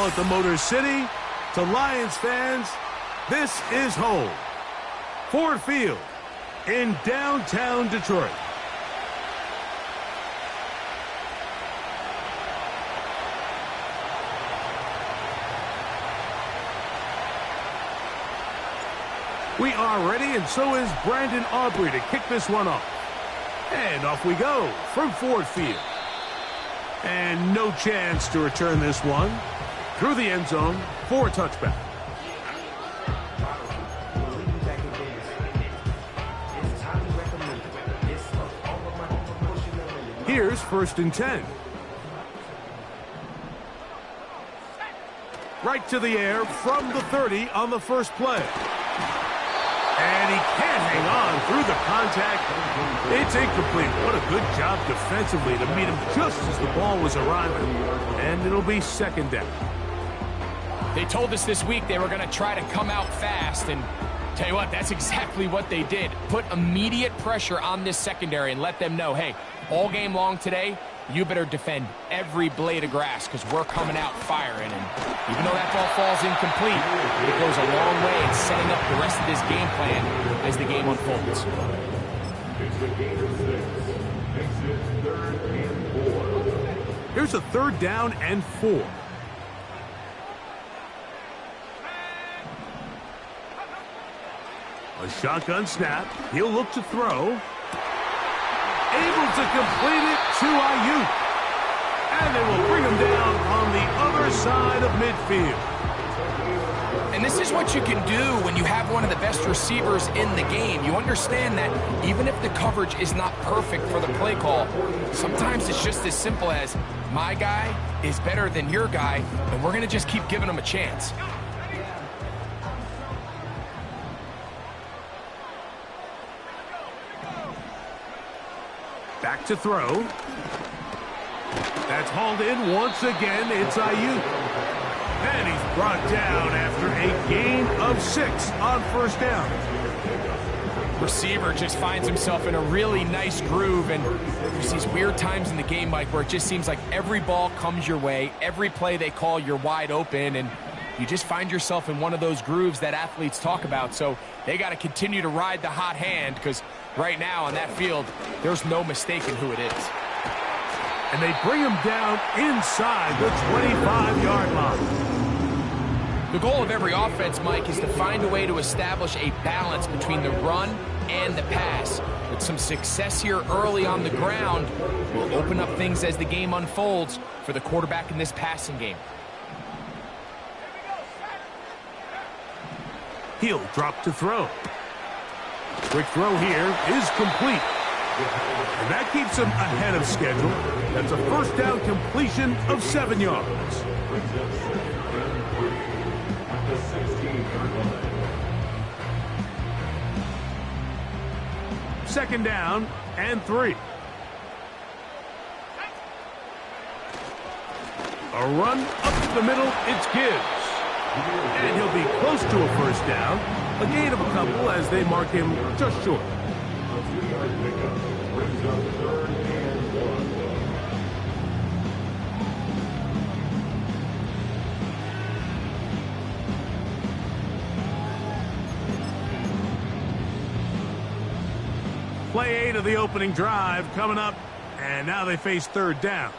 ball at the Motor City. To Lions fans, this is home. Ford Field in downtown Detroit. We are ready, and so is Brandon Aubrey to kick this one off. And off we go from Ford Field. And no chance to return this one. Through the end zone for a touchback. Here's 1st and 10. Right to the air from the 30 on the first play. And he can't hang on through the contact. It's incomplete. What a good job defensively to meet him just as the ball was arriving. And it'll be 2nd down. They told us this week they were going to try to come out fast, and tell you what, that's exactly what they did. Put immediate pressure on this secondary and let them know, hey, all game long today, you better defend every blade of grass because we're coming out firing. And even though that ball falls incomplete, it goes a long way in setting up the rest of this game plan as the game unfolds. Here's a 3rd down and 4. A shotgun snap. He'll look to throw. Able to complete it to Ayuk. And they will bring him down on the other side of midfield. And this is what you can do when you have one of the best receivers in the game. You understand that even if the coverage is not perfect for the play call, sometimes it's just as simple as my guy is better than your guy, and we're going to just keep giving him a chance. Back to throw. That's hauled in once again. It's Ayuk. And he's brought down after a gain of 6 on 1st down. Receiver just finds himself in a really nice groove, and there's these weird times in the game, Mike, where it just seems like every ball comes your way. Every play they call, you're wide open, and you just find yourself in one of those grooves that athletes talk about. So they got to continue to ride the hot hand because right now on that field, there's no mistaking who it is. And they bring him down inside the 25-yard line. The goal of every offense, Mike, is to find a way to establish a balance between the run and the pass. With some success here early on the ground, will open up things as the game unfolds for the quarterback in this passing game. He'll drop to throw. Quick throw here is complete. And that keeps him ahead of schedule. That's a 1st down completion of 7 yards. Second down and 3. A run up the middle, it's Gibbs. And he'll be close to a 1st down. A gain of a couple as they mark him just short. Play 8 of the opening drive coming up, and now they face 3rd down.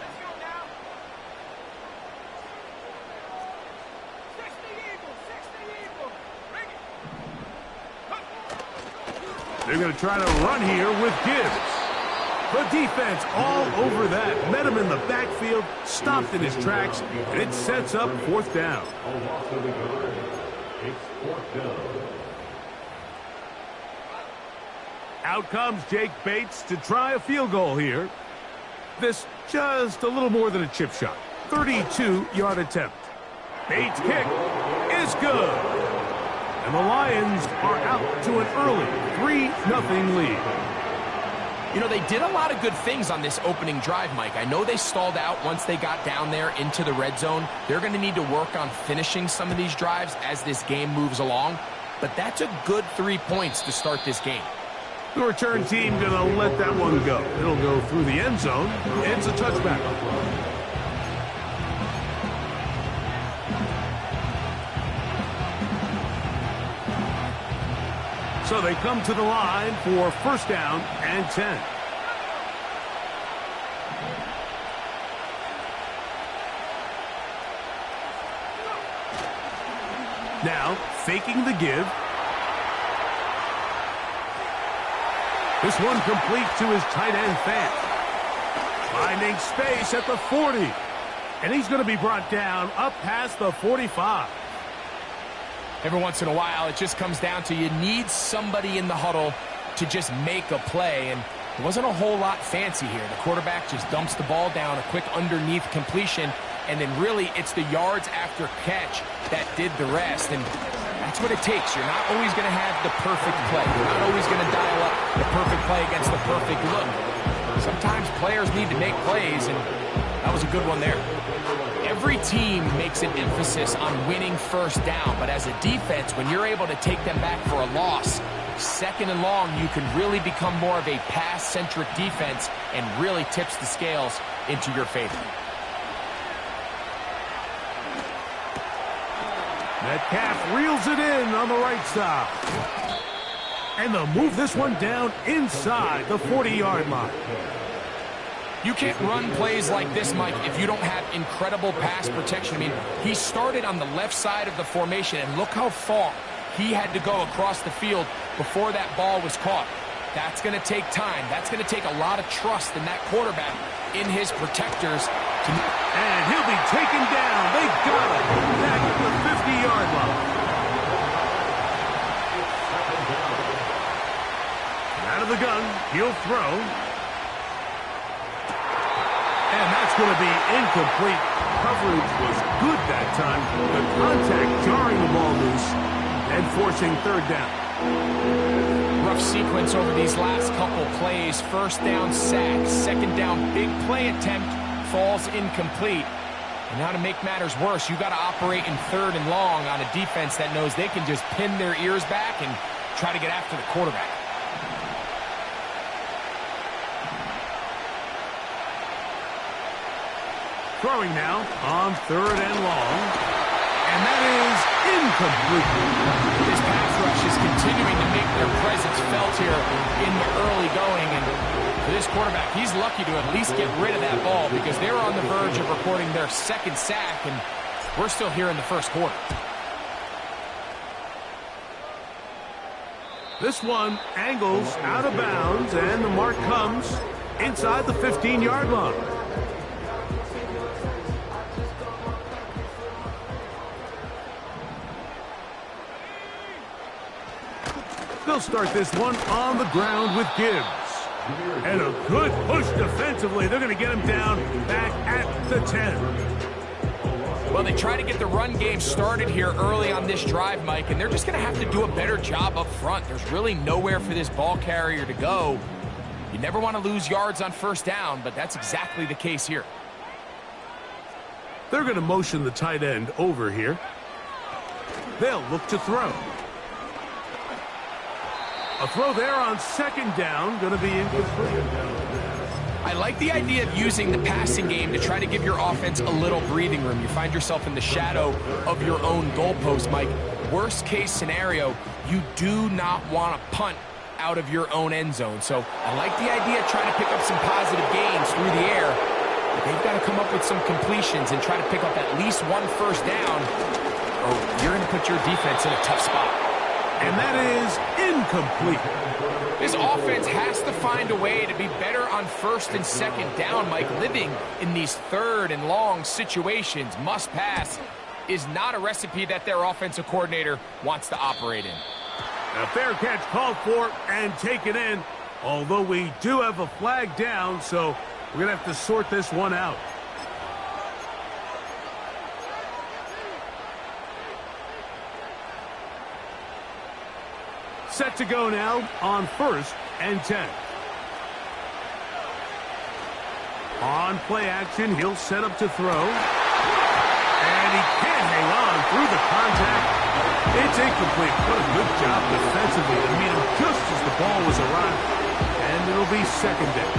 They're going to try to run here with Gibbs. The defense all over that. Met him in the backfield, stopped in his tracks, and it sets up 4th down. Out comes Jake Bates to try a field goal here. This just a little more than a chip shot. 32-yard attempt. Bates' kick is good. And the Lions are out to an early 3-0 lead. You know, they did a lot of good things on this opening drive, Mike. I know they stalled out once they got down there into the red zone. They're going to need to work on finishing some of these drives as this game moves along. But that's a good 3 points to start this game. The return team going to let that one go. It'll go through the end zone. It's a touchback. So they come to the line for first down and 10. Now, faking the give. This one complete to his tight end Fant. Finding space at the 40. And he's going to be brought down up past the 45. Every once in a while, it just comes down to you need somebody in the huddle to just make a play. And it wasn't a whole lot fancy here. The quarterback just dumps the ball down, a quick underneath completion, and then really it's the yards after catch that did the rest. And that's what it takes. You're not always going to have the perfect play. You're not always going to dial up the perfect play against the perfect look. Sometimes players need to make plays, and that was a good one there. Every team makes an emphasis on winning first down, but as a defense, when you're able to take them back for a loss, second and long, you can really become more of a pass-centric defense and really tips the scales into your favor. Metcalf reels it in on the right side. And they'll move this one down inside the 40-yard line. You can't run plays like this, Mike, if you don't have incredible pass protection. I mean, he started on the left side of the formation, and look how far he had to go across the field before that ball was caught. That's going to take time. That's going to take a lot of trust in that quarterback, in his protectors. And he'll be taken down. They got him back at the 50-yard line. Out of the gun, he'll throw. And that's going to be incomplete. Coverage was good that time. The contact jarring the ball loose and forcing third down. Rough sequence over these last couple plays. First down sack, second down big play attempt, falls incomplete. And now to make matters worse, you got to operate in third and long on a defense that knows they can just pin their ears back and try to get after the quarterback. Throwing now on third and long. And that is incomplete. This pass rush is continuing to make their presence felt here in the early going. And for this quarterback, he's lucky to at least get rid of that ball because they're on the verge of recording their second sack, and we're still here in the first quarter. This one angles out of bounds, and the mark comes inside the 15-yard line. They'll start this one on the ground with Gibbs. And a good push defensively. They're going to get him down back at the 10. Well, they try to get the run game started here early on this drive, Mike, and they're just going to have to do a better job up front. There's really nowhere for this ball carrier to go. You never want to lose yards on first down, but that's exactly the case here. They're going to motion the tight end over here. They'll look to throw. A throw there on second down, going to be incomplete. I like the idea of using the passing game to try to give your offense a little breathing room. You find yourself in the shadow of your own goalpost, Mike. Worst case scenario, you do not want to punt out of your own end zone. So I like the idea of trying to pick up some positive gains through the air. But they've got to come up with some completions and try to pick up at least one first down, or you're going to put your defense in a tough spot. And that is incomplete. This offense has to find a way to be better on first and second down, Mike. Living in these third and long situations, must pass, is not a recipe that their offensive coordinator wants to operate in. A fair catch called for and taken in, although we do have a flag down, so we're going to have to sort this one out. Set to go now on first and 10. On play action, he'll set up to throw. And he can't hang on through the contact. It's incomplete. What a good job defensively to meet him just as the ball was arriving. And it'll be second down.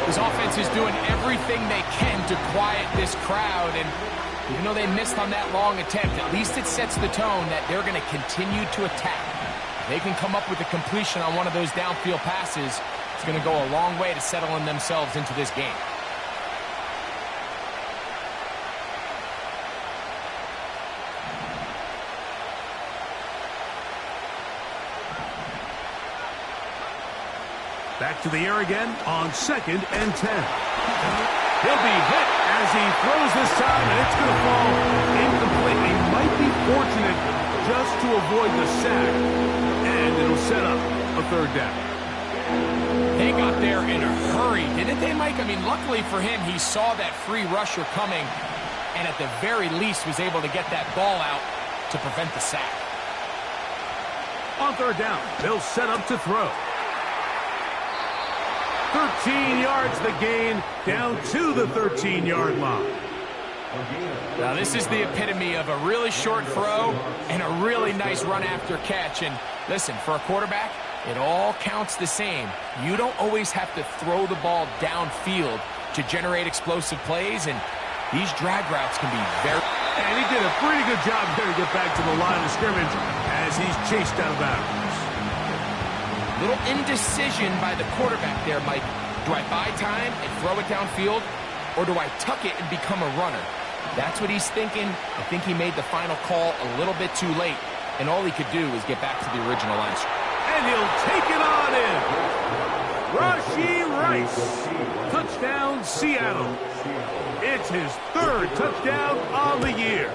This offense is doing everything they can to quiet this crowd, and even though they missed on that long attempt, at least it sets the tone that they're going to continue to attack. they can come up with a completion on one of those downfield passes. It's going to go a long way to settling themselves into this game. Back to the air again on 2nd and 10. He'll be hit as he throws this time, and it's going to fall incomplete. He might be fortunate just to avoid the sack, and it'll set up a 3rd down. They got there in a hurry, didn't they, Mike? I mean, luckily for him, he saw that free rusher coming, and at the very least was able to get that ball out to prevent the sack. On 3rd down, they'll set up to throw. 13 yards the gain, down to the 13-yard line. Now, this is the epitome of a really short throw and a really nice run after catch. And listen, for a quarterback, it all counts the same. You don't always have to throw the ball downfield to generate explosive plays, and these drag routes can be very... And he did a pretty good job there to get back to the line of scrimmage as he's chased out of bounds. Little indecision by the quarterback there, Mike. Do I buy time and throw it downfield, or do I tuck it and become a runner? That's what he's thinking. I think he made the final call a little bit too late, and all he could do was get back to the original line. And he'll take it on in. Rashee Rice. Touchdown, Seattle. It's his 3rd touchdown on the year.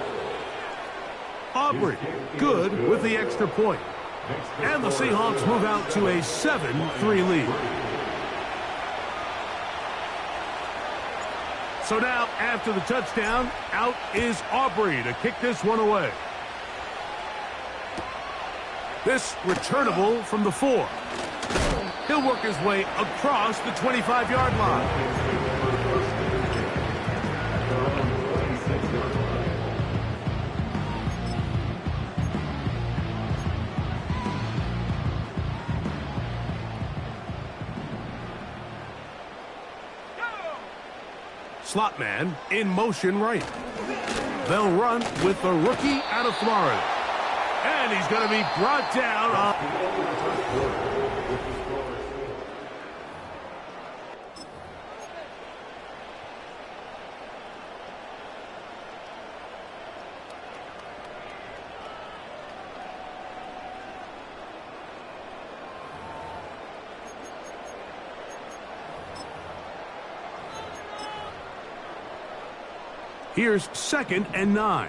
Aubrey, good with the extra point. And the Seahawks move out to a 7-3 lead. So now, after the touchdown, out is Aubrey to kick this one away. This returnable from the 4. He'll work his way across the 25-yard line. Slot man in motion right. They'll run with the rookie out of Florida. And he's going to be brought down. Here's 2nd and 9.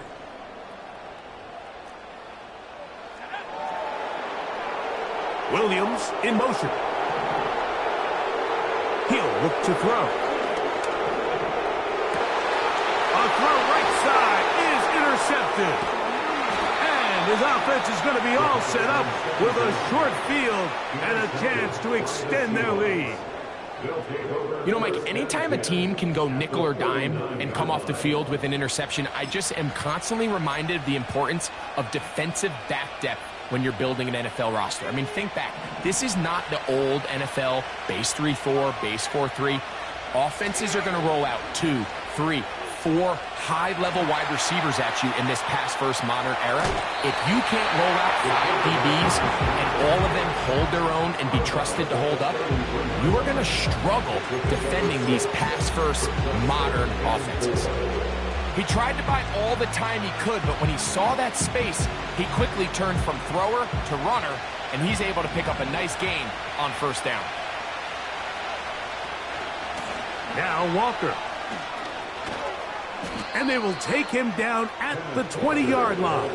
Williams in motion. He'll look to throw. A throw right side is intercepted. And his offense is going to be all set up with a short field and a chance to extend their lead. You know, Mike, anytime a team can go nickel or dime and come off the field with an interception, I just am constantly reminded of the importance of defensive back depth when you're building an NFL roster. I mean, think back. This is not the old NFL base 3-4, base 4-3. Offenses are going to roll out 2, 3, 4 high-level wide receivers at you in this pass-first modern era. If you can't roll out 5 DBs and all of them hold their own and be trusted to hold up, you are going to struggle defending these pass-first modern offenses. He tried to buy all the time he could, but when he saw that space, he quickly turned from thrower to runner, and he's able to pick up a nice gain on 1st down. Now Walker. And they will take him down at the 20-yard line.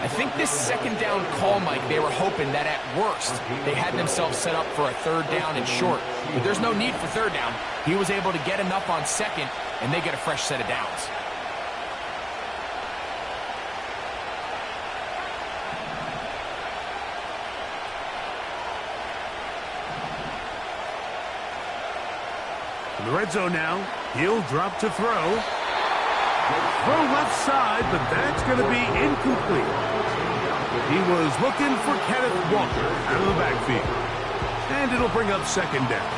I think this 2nd down call, Mike, they were hoping that at worst they had themselves set up for a 3rd down and short. But there's no need for 3rd down. He was able to get enough on 2nd, and they get a fresh set of downs. In the red zone now, he'll drop to throw. Throw left side, but that's going to be incomplete. He was looking for Kenneth Walker out of the backfield. And it'll bring up 2nd down.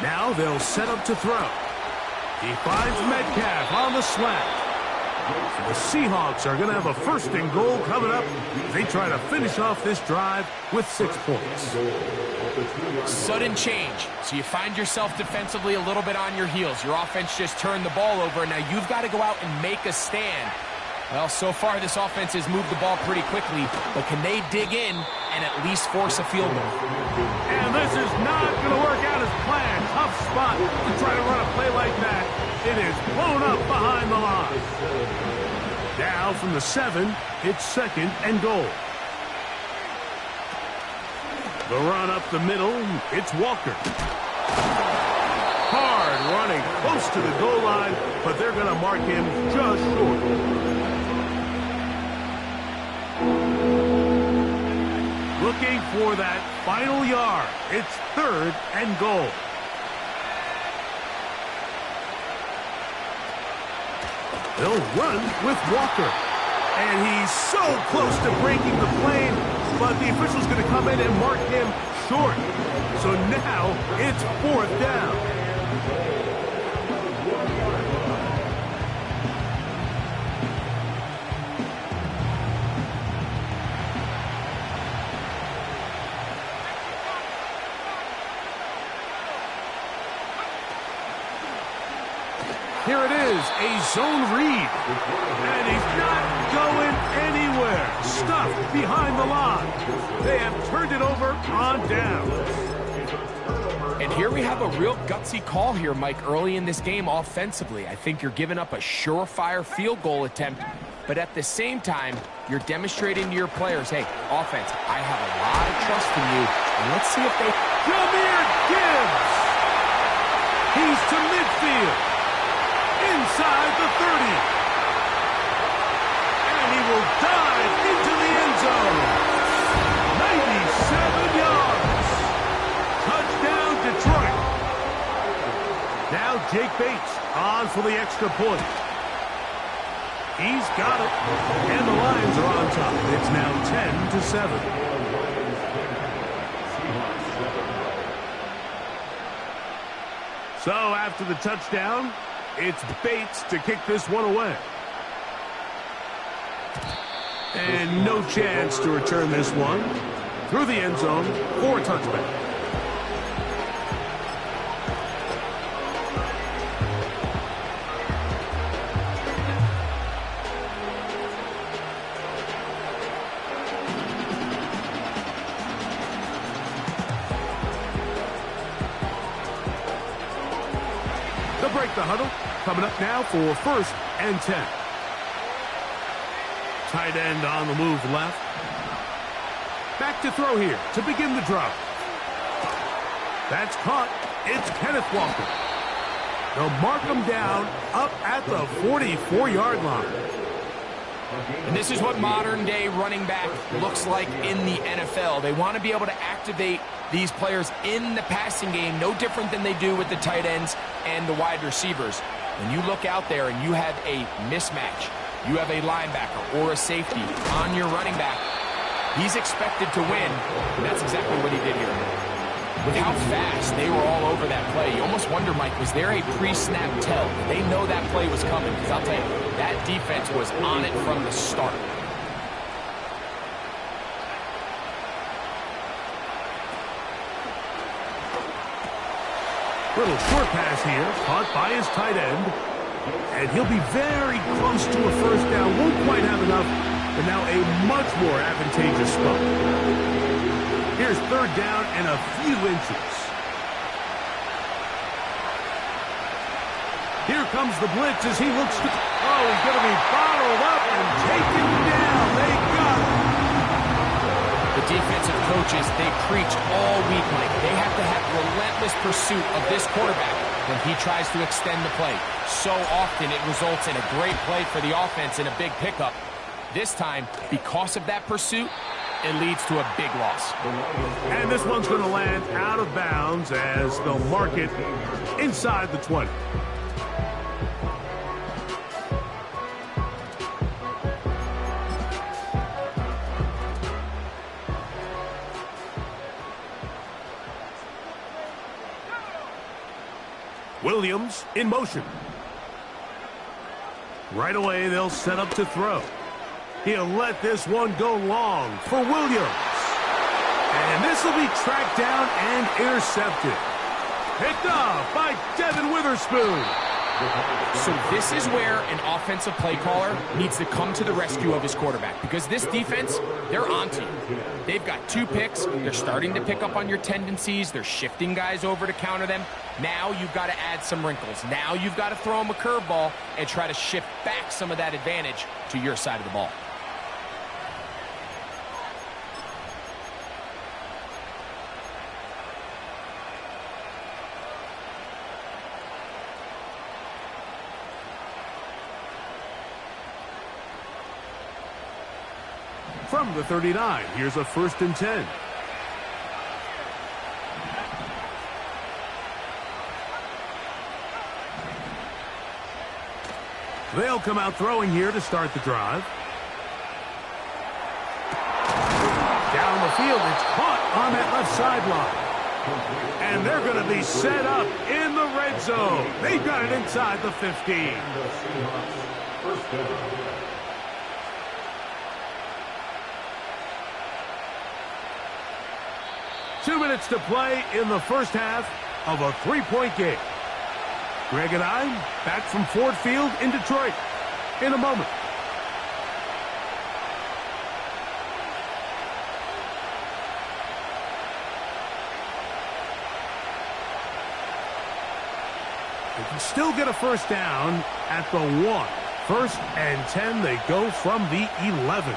Now they'll set up to throw. He finds Metcalf on the slant. The Seahawks are going to have a 1st and goal coming up. They try to finish off this drive with 6 points. Sudden change. So you find yourself defensively a little bit on your heels. Your offense just turned the ball over. Now you've got to go out and make a stand. Well, so far this offense has moved the ball pretty quickly, but can they dig in and at least force a field goal? And this is not going to work out as planned. Tough spot to try to run a play like that. It is blown up behind the line. Now from the 7, it's 2nd and goal. The run up the middle, it's Walker. Hard running close to the goal line, but they're going to mark him just short. Looking for that final yard. It's 3rd and goal. They'll run with Walker. And he's so close to breaking the plane, but the official's going to come in and mark him short. So now it's 4th down. Here it is, a zone read. And he's not going anywhere. Stuffed behind the line. They have turned it over on down. And here we have a real gutsy call here, Mike, early in this game offensively. I think you're giving up a surefire field goal attempt, but at the same time, you're demonstrating to your players, hey, offense, I have a lot of trust in you, and let's see if they... Jahmyr Gibbs! He's to midfield. Inside the 30. And he will dive into the end zone. 97 yards. Touchdown, Detroit. Now Jake Bates on for the extra point. He's got it. And the Lions are on top. It's now 10-7. So after the touchdown, it's Bates to kick this one away. And no chance to return this one. Through the end zone for a touchback. They'll break the huddle. Coming up now for 1st and 10. Tight end on the move left. Back to throw here to begin the drive. That's caught. It's Kenneth Walker. They'll mark him down up at the 44-yard line. And this is what modern-day running back looks like in the NFL. They want to be able to activate these players in the passing game, no different than they do with the tight ends and the wide receivers. When you look out there and you have a mismatch, you have a linebacker or a safety on your running back, he's expected to win, and that's exactly what he did here. With how fast they were all over that play, you almost wonder, Mike, was there a pre-snap tell? Did they know that play was coming? Because I'll tell you, that defense was on it from the start. Little short pass here, caught by his tight end. And he'll be very close to a 1st down. Won't quite have enough, but now a much more advantageous spot. Here's 3rd down and a few inches. Here comes the blitz as he looks to... Oh, he's going to be bottled up and taken down. They got him. The defensive coaches, they preach all week, Mike. They have to have relentless pursuit of this quarterback when he tries to extend the play. So often it results in a great play for the offense and a big pickup. This time, because of that pursuit, it leads to a big loss. And this one's going to land out of bounds as they'll mark it inside the 20. Williams in motion. Right away, they'll set up to throw. He'll let this one go long for Williams. And this will be tracked down and intercepted. Picked off by Devin Witherspoon. So this is where an offensive play caller needs to come to the rescue of his quarterback, because this defense, they're onto you. They've got 2 picks. They're starting to pick up on your tendencies. They're shifting guys over to counter them. Now you've got to add some wrinkles. Now you've got to throw them a curveball and try to shift back some of that advantage to your side of the ball. From the 39, here's a 1st and 10. They'll come out throwing here to start the drive. Down the field, it's caught on that left sideline. And they're going to be set up in the red zone. They've got it inside the 15. 2 minutes to play in the first half of a 3-point game. Greg and I back from Ford Field in Detroit in a moment. They can still get a first down at the 1. 1st and 10, they go from the 11.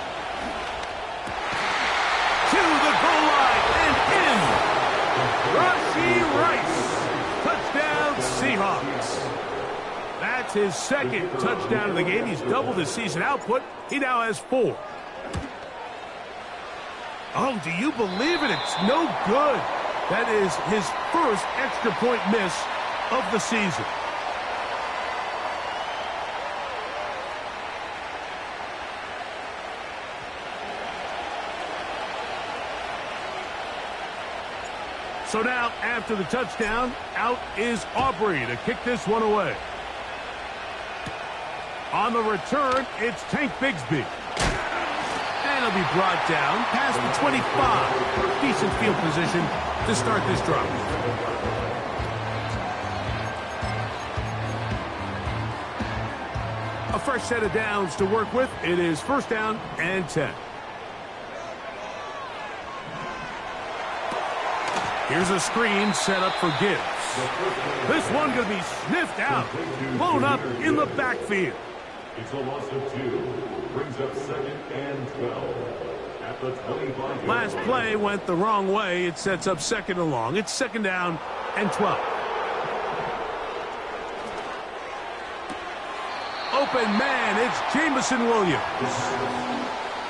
To the goal line and in. Rashee Rice. Touchdown Seahawks. That's his 2nd touchdown of the game. He's doubled his season output. He now has 4. Oh, do you believe it? It's no good. That is his 1st extra point miss of the season. So now, after the touchdown, out is Aubrey to kick this one away. On the return, it's Tank Bigsby. And he'll be brought down past the 25. Decent field position to start this drive. A fresh set of downs to work with. It is 1st down and 10. Here's a screen set up for Gibbs. This one going to be sniffed out, blown up in the backfield. It's a loss of 2. Brings up 2nd and 12. At the 25. Last play went the wrong way. It sets up 2nd and long. It's 2nd down and 12. Open man, it's Jamison Williams.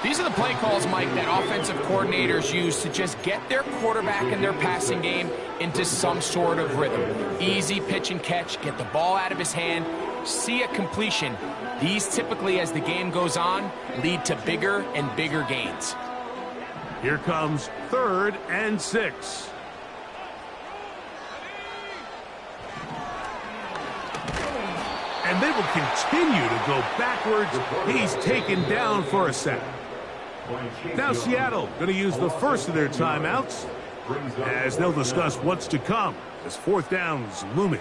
These are the play calls, Mike, that offensive coordinators use to just get their quarterback and their passing game into some sort of rhythm. Easy pitch and catch, get the ball out of his hand, see a completion. These typically, as the game goes on, lead to bigger and bigger gains. Here comes 3rd and 6. And they will continue to go backwards. He's taken down for a sack. Now Seattle going to use the first of their timeouts as they'll discuss what's to come as 4th down's looming.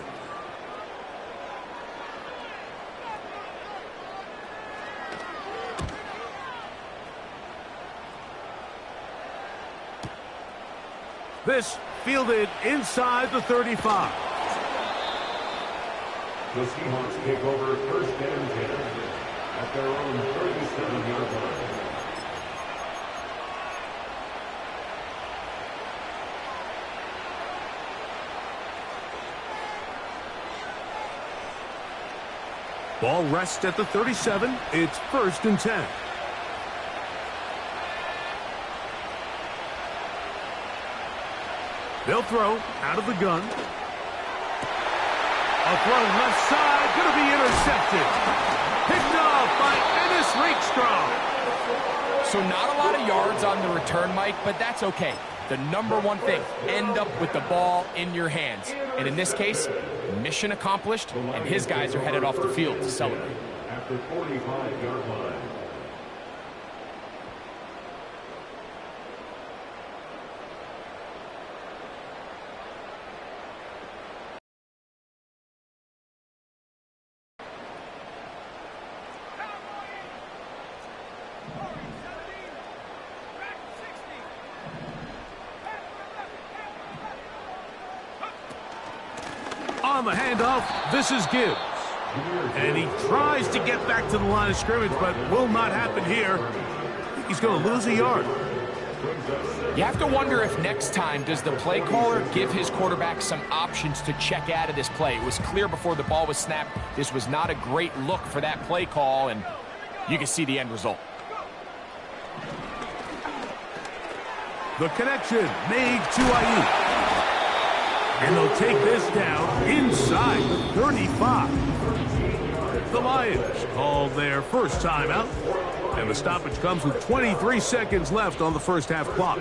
This fielded inside the 35. The Seahawks take over 1st and 10 at their own 37-yard line. Ball rests at the 37. It's 1st and 10. They'll throw out of the gun. A throw left side, going to be intercepted. Picked off by Ennis Rakestraw. So not a lot of yards on the return, Mike, but that's okay. The number one thing, end up with the ball in your hands. And in this case, mission accomplished, and his guys are headed off the field to celebrate. at the 45-yard line. On the handoff, this is Gibbs. And he tries to get back to the line of scrimmage, but will not happen here. He's going to lose a yard. You have to wonder if next time does the play caller give his quarterback some options to check out of this play. It was clear before the ball was snapped this was not a great look for that play call, and you can see the end result. The connection made to Ayuk. And they'll take this down inside the 35. The Lions called their first timeout. And the stoppage comes with 23 seconds left on the first half clock.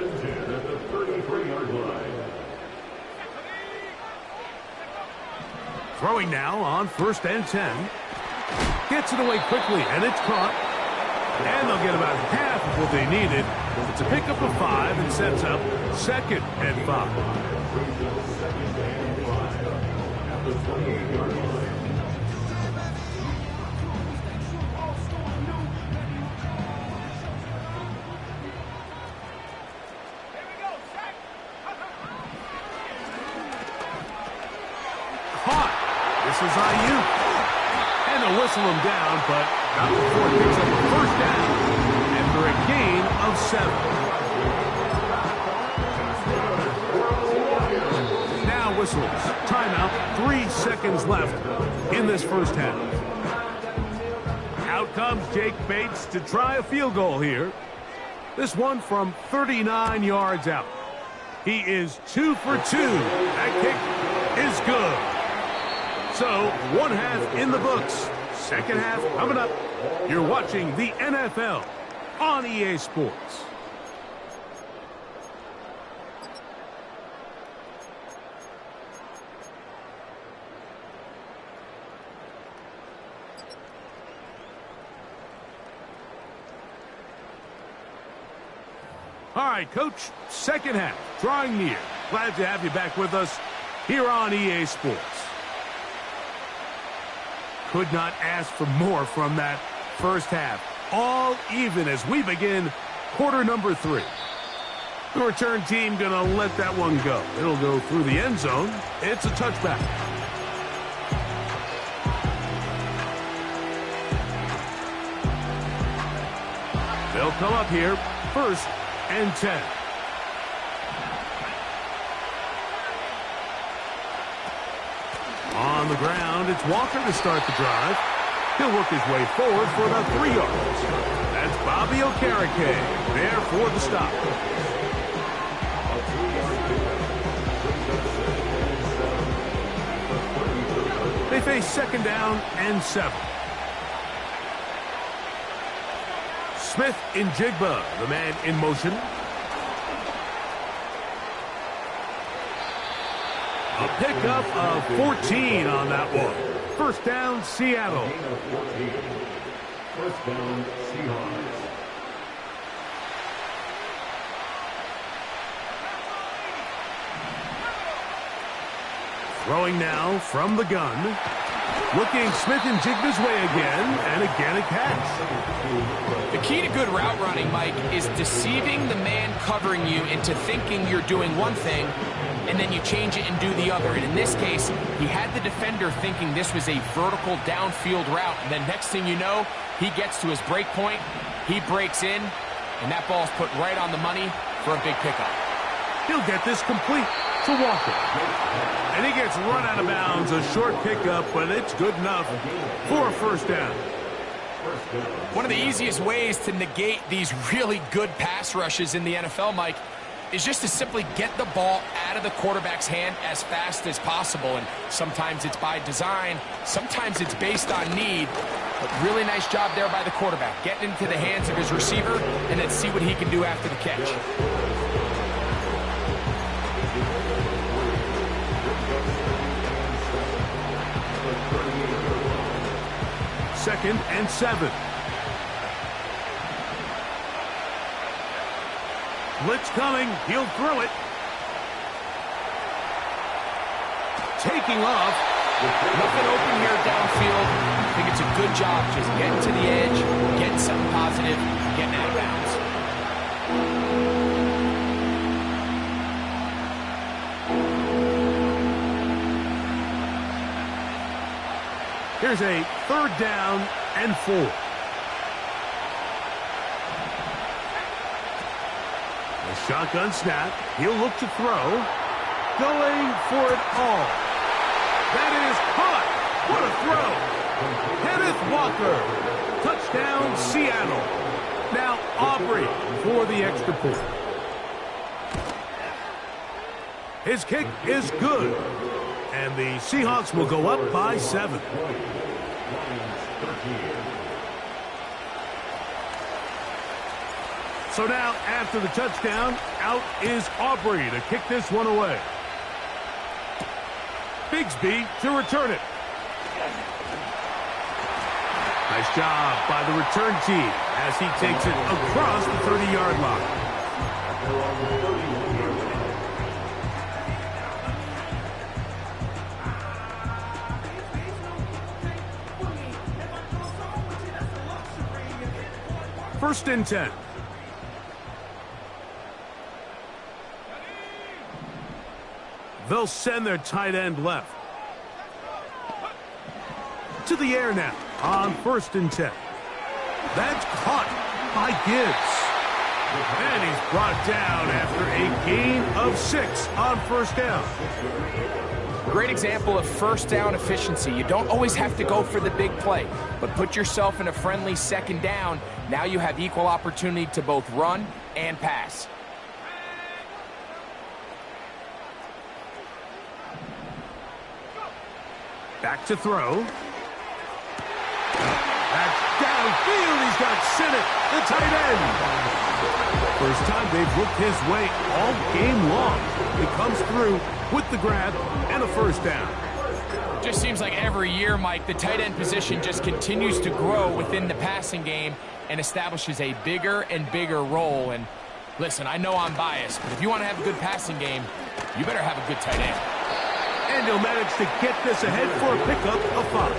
Throwing now on 1st and 10. Gets it away quickly, and it's caught. And they'll get about half of what they needed. It's a pickup of 5 and sets up 2nd and 5. At the 28-yard line. Caught. This is Ayuk. And they'll whistle him down, but not before it picks up a first down after a gain of 7. Now whistles. Timeout. 3 seconds left in this first half. Out comes Jake Bates to try a field goal here. This one from 39 yards out. He is 2 for 2. That kick is good. So, one half in the books. Second half coming up. You're watching the NFL on EA Sports. All right, Coach, second half, drawing near. Glad to have you back with us here on EA Sports. Could not ask for more from that first half. All even as we begin quarter number 3. The return team going to let that one go. It'll go through the end zone. It's a touchback. They'll come up here, 1st and 10. On the ground, it's Walker to start the drive. He'll work his way forward for about 3 yards. That's Bobby Okereke there for the stop. They face 2nd down and 7. Smith in Jigba, the man in motion. A pickup of 14 on that one. 1st down, Seattle. 1st down, Seahawks. Throwing now from the gun. Looking Smith and Jigba's way again, and again a catch. The key to good route running, Mike, is deceiving the man covering you into thinking you're doing one thing, and then you change it and do the other. And in this case, he had the defender thinking this was a vertical downfield route, and then next thing you know, he gets to his break point, he breaks in, and that ball's put right on the money for a big pickup. He'll get this complete to Walker. And he gets run out of bounds, a short pickup, but it's good enough for a 1st down. One of the easiest ways to negate these really good pass rushes in the NFL, Mike, is just to simply get the ball out of the quarterback's hand as fast as possible. And sometimes it's by design, sometimes it's based on need. But really nice job there by the quarterback, getting into the hands of his receiver, and then see what he can do after the catch. 2nd and 7. Blitz coming. He'll throw it. Taking off. Nothing open here downfield. I think it's a good job just getting to the edge, getting something positive, getting out of bounds. Here's a 3rd down and 4. A shotgun snap. He'll look to throw. Going for it all. That is caught. What a throw. Kenneth Walker. Touchdown, Seattle. Now Aubrey for the extra point. His kick is good. And the Seahawks will go up by 7. So now, after the touchdown, out is Aubrey to kick this one away. Bigsby to return it. Nice job by the return team as he takes it across the 30-yard line. First and 10. They'll send their tight end left. To the air now on 1st and 10. That's caught by Gibbs. And he's brought down after a gain of 6 on 1st down. Great example of 1st down efficiency. You don't always have to go for the big play, but put yourself in a friendly 2nd down. Now you have equal opportunity to both run and pass. Back to throw. That's downfield. He's got Sinnott, the tight end. First time they've looked his way all game long. He comes through with the grab and a 1st down. Just seems like every year, Mike, the tight end position just continues to grow within the passing game and establishes a bigger and bigger role. And listen, I know I'm biased, but if you want to have a good passing game, you better have a good tight end. And he'll manage to get this ahead for a pickup of 5.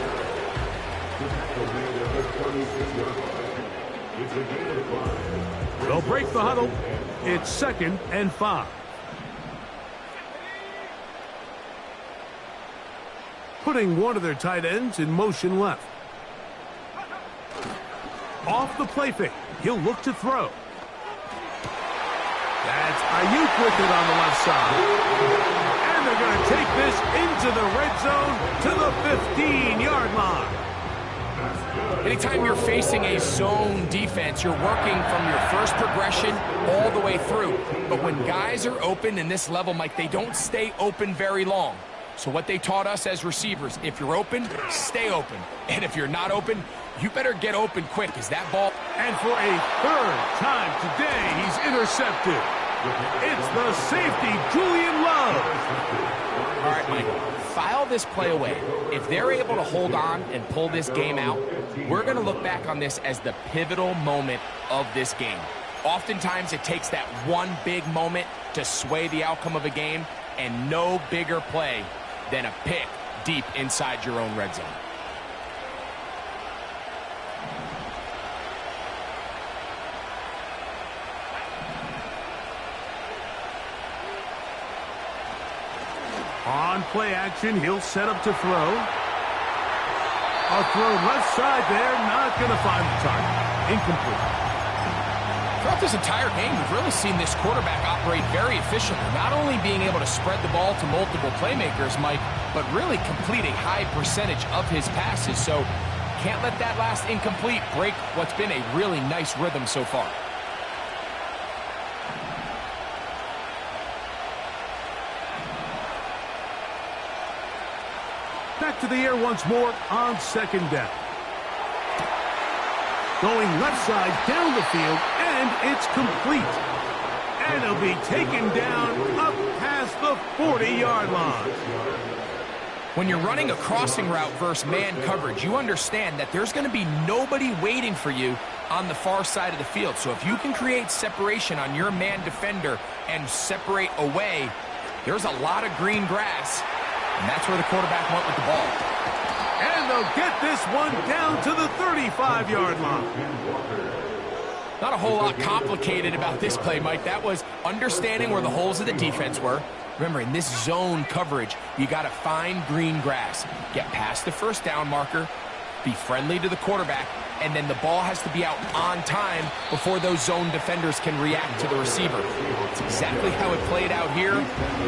They'll break the huddle. It's 2nd and 5. Putting one of their tight ends in motion left. Off the play fake. He'll look to throw. That's Ayuk with it on the left side. And they're going to take this into the red zone to the 15-yard line. Anytime you're facing a zone defense, you're working from your first progression all the way through. But when guys are open in this level, Mike, they don't stay open very long. So what they taught us as receivers, if you're open, stay open. And if you're not open, you better get open quick as that ball. And for a 3rd time today, he's intercepted. It's the safety, Julian Love. All right, Mike, file this play away. If they're able to hold on and pull this game out, we're going to look back on this as the pivotal moment of this game. Oftentimes, it takes that one big moment to sway the outcome of a game, and no bigger play than a pick deep inside your own red zone. On play action, he'll set up to throw. A throw left side there, not going to find the target. Incomplete. Throughout this entire game, we've really seen this quarterback operate very efficiently, not only being able to spread the ball to multiple playmakers, Mike, but really complete a high percentage of his passes. So can't let that last incomplete break what's been a really nice rhythm so far. Back to the air once more on 2nd down. Going left side down the field, and it's complete. And he'll be taken down up past the 40-yard line. When you're running a crossing route versus man coverage, you understand that there's going to be nobody waiting for you on the far side of the field. So if you can create separation on your man defender and separate away, there's a lot of green grass, and that's where the quarterback went with the ball. And they'll get this one down to the 35-yard line. Not a whole lot complicated about this play, Mike. That was understanding where the holes of the defense were. Remember, in this zone coverage, you got to find green grass. Get past the first down marker, be friendly to the quarterback, and then the ball has to be out on time before those zone defenders can react to the receiver. It's exactly how it played out here.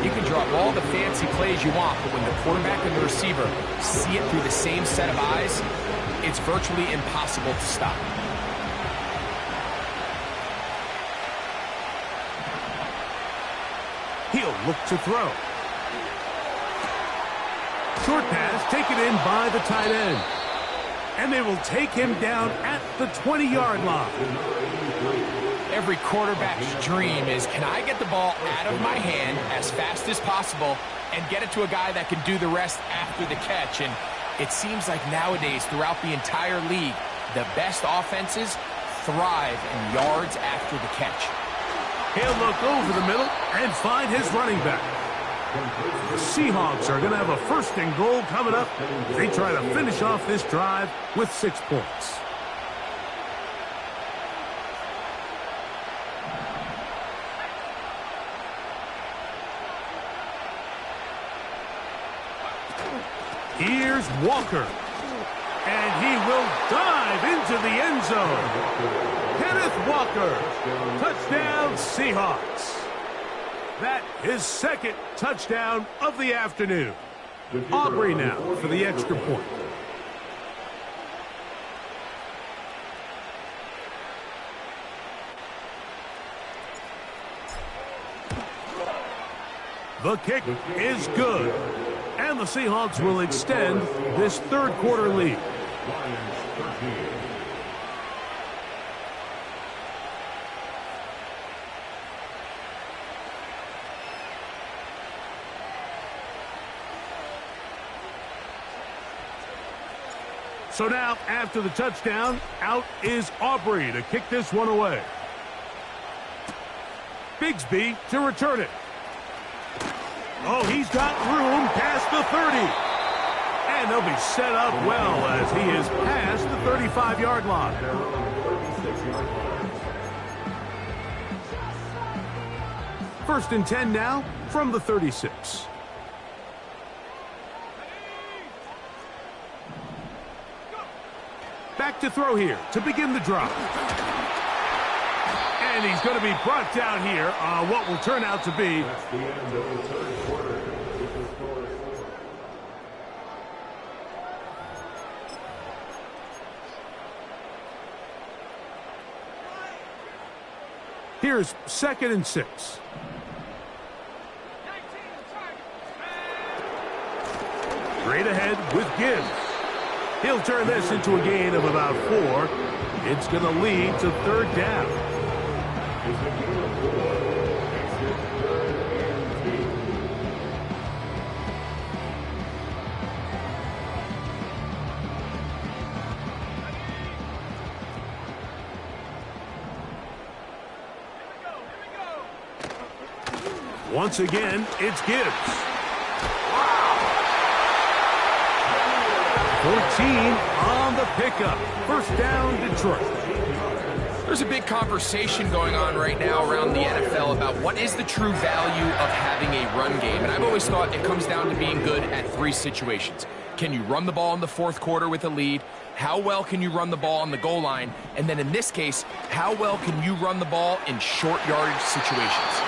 You can draw up all the fancy plays you want, but when the quarterback and the receiver see it through the same set of eyes, it's virtually impossible to stop. He'll look to throw. Short pass taken in by the tight end. And they will take him down at the 20-yard line. Every quarterback's dream is, can I get the ball out of my hand as fast as possible and get it to a guy that can do the rest after the catch? And it seems like nowadays, throughout the entire league, the best offenses thrive in yards after the catch. He'll look over the middle and find his running back. The Seahawks are going to have a first and goal coming up. They try to finish off this drive with 6 points. Here's Walker. And he will dive into the end zone. Kenneth Walker, touchdown Seahawks. That is second touchdown of the afternoon. Aubrey now for the extra point. The kick is good. And the Seahawks will extend this third quarter lead. So now, after the touchdown, out is Aubrey to kick this one away. Bigsby to return it. Oh, he's got room past the 30. And they'll be set up well as he is past the 35-yard line. First and 10 now from the 36. Back to throw here to begin the drive. And he's going to be brought down here on what will turn out to be The end of the third quarter. With the score. Here's 2nd and 6. Straight ahead with Gibbs. He'll turn this into a gain of about 4. It's going to lead to third down. Once again, it's Gibbs. 14 on the pickup. First down, Detroit. There's a big conversation going on right now around the NFL about what is the true value of having a run game. And I've always thought it comes down to being good at 3 situations. Can you run the ball in the fourth quarter with a lead? How well can you run the ball on the goal line? And then in this case, how well can you run the ball in short yardage situations?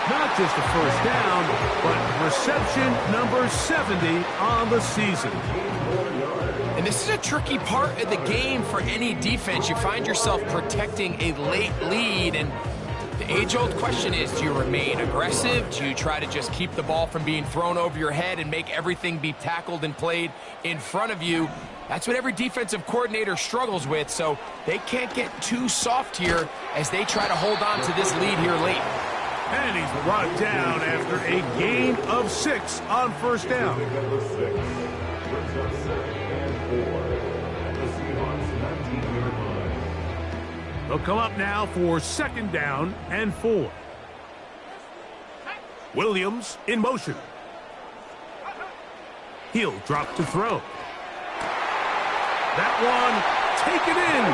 Not just a first down, but reception number 70 on the season. And this is a tricky part of the game for any defense. You find yourself protecting a late lead, and the age-old question is, do you remain aggressive? Do you try to just keep the ball from being thrown over your head and make everything be tackled and played in front of you? That's what every defensive coordinator struggles with, so they can't get too soft here as they try to hold on to this lead here late. And he's brought down after a gain of 6 on first down. Brings up second and 4 at the Seahawks 19-yard line. They'll come up now for second down and 4. Williams in motion. He'll drop to throw. That one taken in.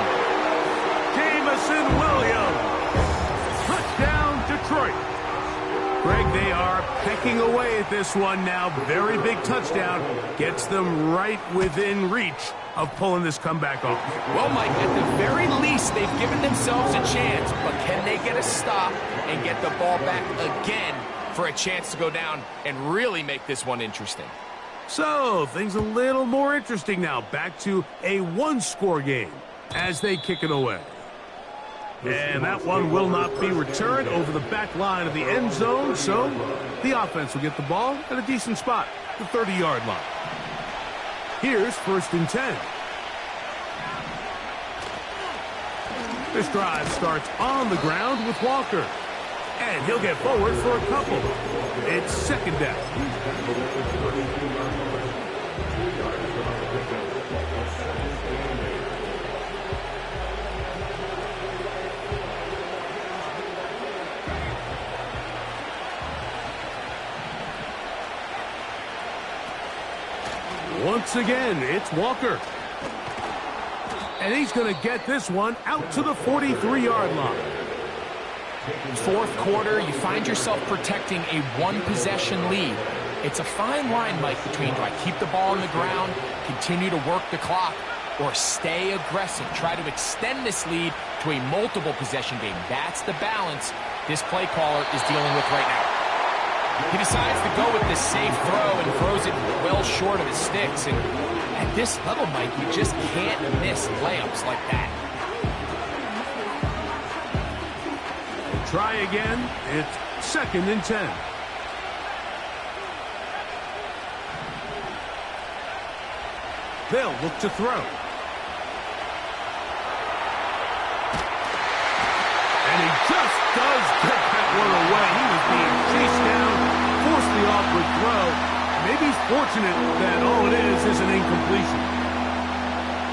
Jamison Williams. Touchdown, Detroit. Greg, they are pecking away at this one now. Very big touchdown. Gets them right within reach of pulling this comeback off. Well, Mike, at the very least, they've given themselves a chance. But can they get a stop and get the ball back again for a chance to go down and really make this one interesting? So, things a little more interesting now. Back to a one-score game as they kick it away. And that one will not be returned over the back line of the end zone, so the offense will get the ball at a decent spot, the 30-yard line. Here's first and 10. This drive starts on the ground with Walker. And he'll get forward for a couple. It's second down. Once again, it's Walker. And he's going to get this one out to the 43-yard line. Fourth quarter, you find yourself protecting a one-possession lead. It's a fine line, Mike, between do I keep the ball on the ground, continue to work the clock, or stay aggressive, try to extend this lead to a multiple-possession game. That's the balance this play caller is dealing with right now. He decides to go with this safe throw and throws it well short of the sticks. And at this level, Mike, you just can't miss layups like that. Try again. It's second and 10. They'll look to throw. And he just does get that one away. He was being chased down, forced the awkward throw. Maybe he's fortunate that all it is an incompletion.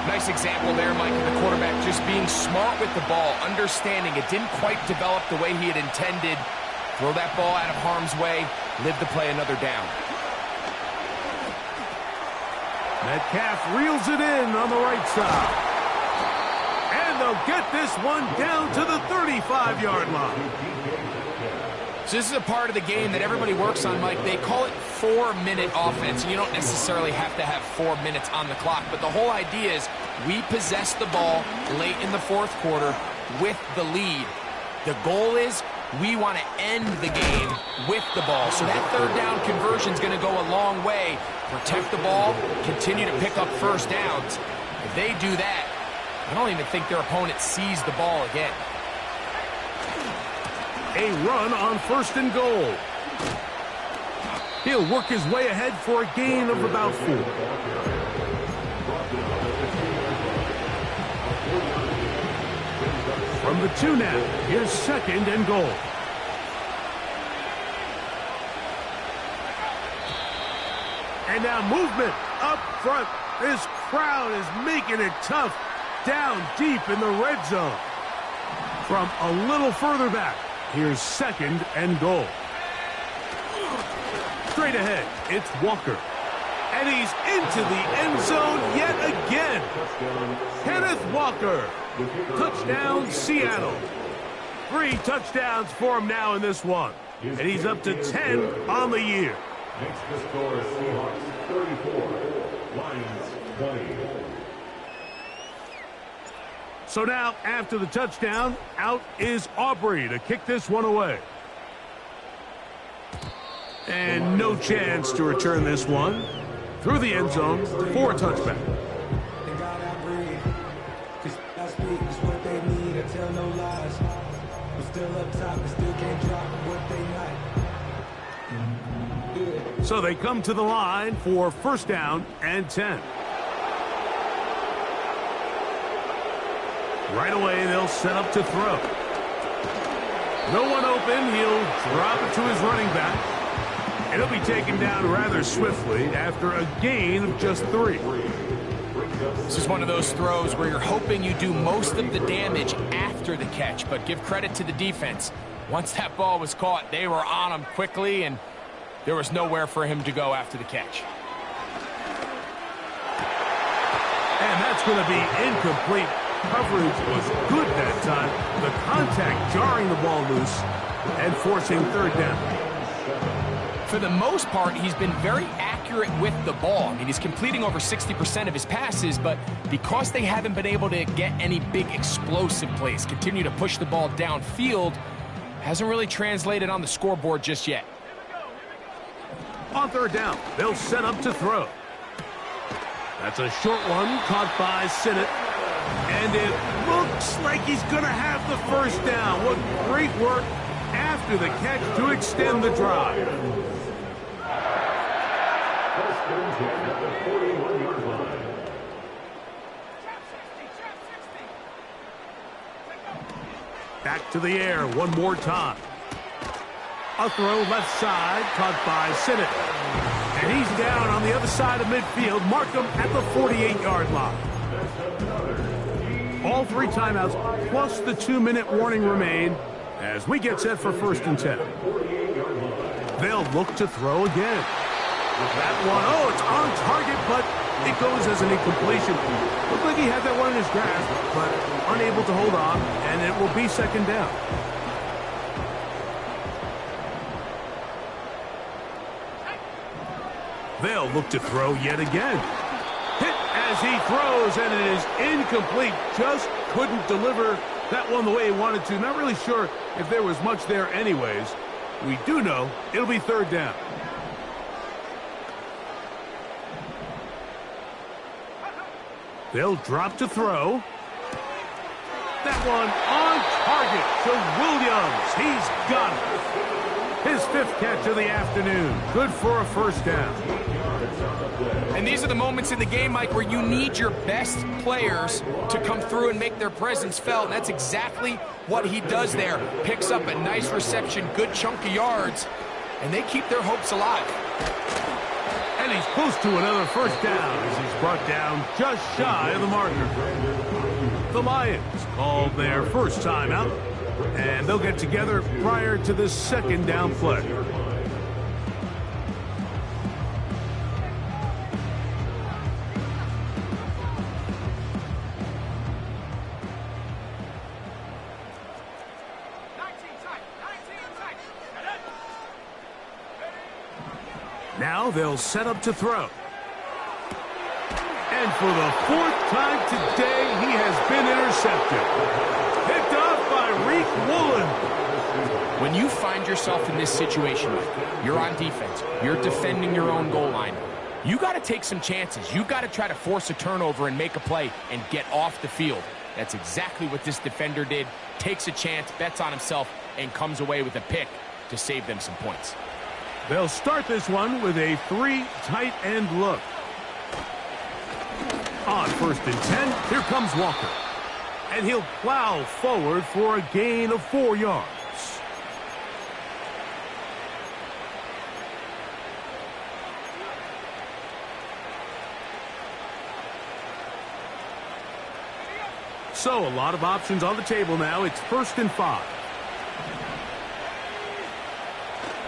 Nice example there, Mike, of the quarterback just being smart with the ball, understanding it didn't quite develop the way he had intended. Throw that ball out of harm's way, live to play another down. Metcalf reels it in on the right side. And they'll get this one down to the 35-yard line. So this is a part of the game that everybody works on, Mike. They call it 4-minute offense. You don't necessarily have to have 4 minutes on the clock, but the whole idea is we possess the ball late in the fourth quarter with the lead. The goal is we want to end the game with the ball. So that third down conversion is going to go a long way. Protect the ball, continue to pick up first downs. If they do that, I don't even think their opponent sees the ball again. A run on first and goal. He'll work his way ahead for a gain of about 4. From the 2 now, here's second and goal. And now movement up front. This crowd is making it tough down deep in the red zone. From a little further back, here's second and goal. Straight ahead, it's Walker. And he's into the end zone yet again. Kenneth Walker. Touchdown, Seattle. 3 touchdowns for him now in this one. And he's up to 10 on the year. Makes the score Seahawks 34, Lions 20. So now, after the touchdown, out is Aubrey to kick this one away. And no chance to return this one. Through the end zone for a touchback. So they come to the line for first down and 10. Right away, they'll set up to throw. No one open. He'll drop it to his running back. And he'll be taken down rather swiftly after a gain of just 3. This is one of those throws where you're hoping you do most of the damage after the catch, but give credit to the defense. Once that ball was caught, they were on him quickly, and there was nowhere for him to go after the catch. And that's going to be incomplete. Coverage was good that time. The contact jarring the ball loose and forcing 3rd down. For the most part, he's been very accurate with the ball. I mean, he's completing over 60% of his passes, but because they haven't been able to get any big explosive plays, continue to push the ball downfield, hasn't really translated on the scoreboard just yet. On 3rd down, they'll set up to throw. That's a short one caught by Sinnott. And it looks like he's going to have the 1st down. What great work after the catch to extend the drive. Back to the air one more time. A throw left side, caught by Sinnott. And he's down on the other side of midfield. Mark him at the 48-yard line. All 3 timeouts plus the 2-minute warning remain as we get set for 1st and 10. They'll look to throw again. That one, it's on target, but it goes as an incompletion. Looked like he had that one in his grasp, but unable to hold on, and it will be 2nd down. They'll look to throw yet again. Hit as he throws, and it is incomplete. Just couldn't deliver that one the way he wanted to. Not really sure if there was much there anyways. We do know it'll be 3rd down. They'll drop to throw. That one on target to Williams. He's got it. His 5th catch of the afternoon. Good for a 1st down. And these are the moments in the game, Mike, where you need your best players to come through and make their presence felt. And that's exactly what he does there. Picks up a nice reception, good chunk of yards, and they keep their hopes alive. And he's close to another 1st down as he's brought down just shy of the marker. The Lions called their 1st timeout, and they'll get together prior to the 2nd down play. Now they'll set up to throw. And for the 4th time today, he has been intercepted. Picked off by Reek Woolen. When you find yourself in this situation, you're on defense, you're defending your own goal line, you got to take some chances. You got to try to force a turnover and make a play and get off the field. That's exactly what this defender did. Takes a chance, bets on himself, and comes away with a pick to save them some points. They'll start this one with a 3 tight end look. On 1st and 10, here comes Walker. And he'll plow forward for a gain of 4 yards. So a lot of options on the table now. It's 1st and 5.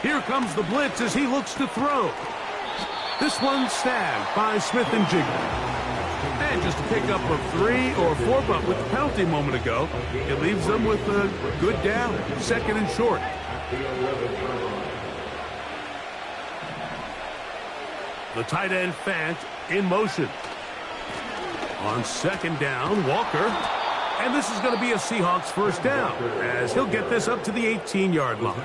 Here comes the blitz as he looks to throw. This one snagged by Smith and Jigba. And just a pickup of 3 or 4, but with the penalty a moment ago, it leaves them with a good down, 2nd and short. The tight end Fant in motion. On 2nd down, Walker. And this is going to be a Seahawks 1st down, as he'll get this up to the 18-yard line.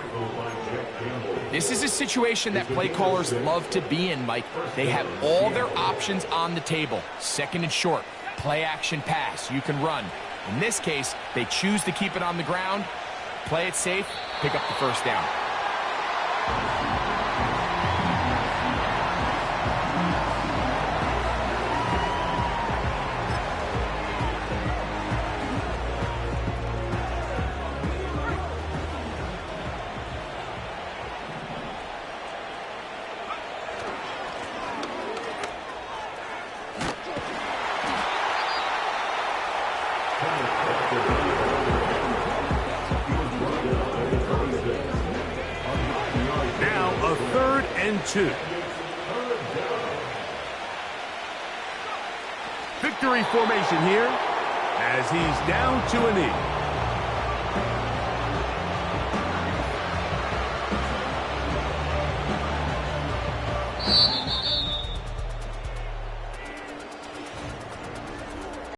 This is a situation that play callers love to be in, Mike. They have all their options on the table. 2nd and short, play action pass, you can run. In this case, they choose to keep it on the ground, play it safe, pick up the 1st down. Now a 3rd and 2. Victory formation here as he's down to a knee.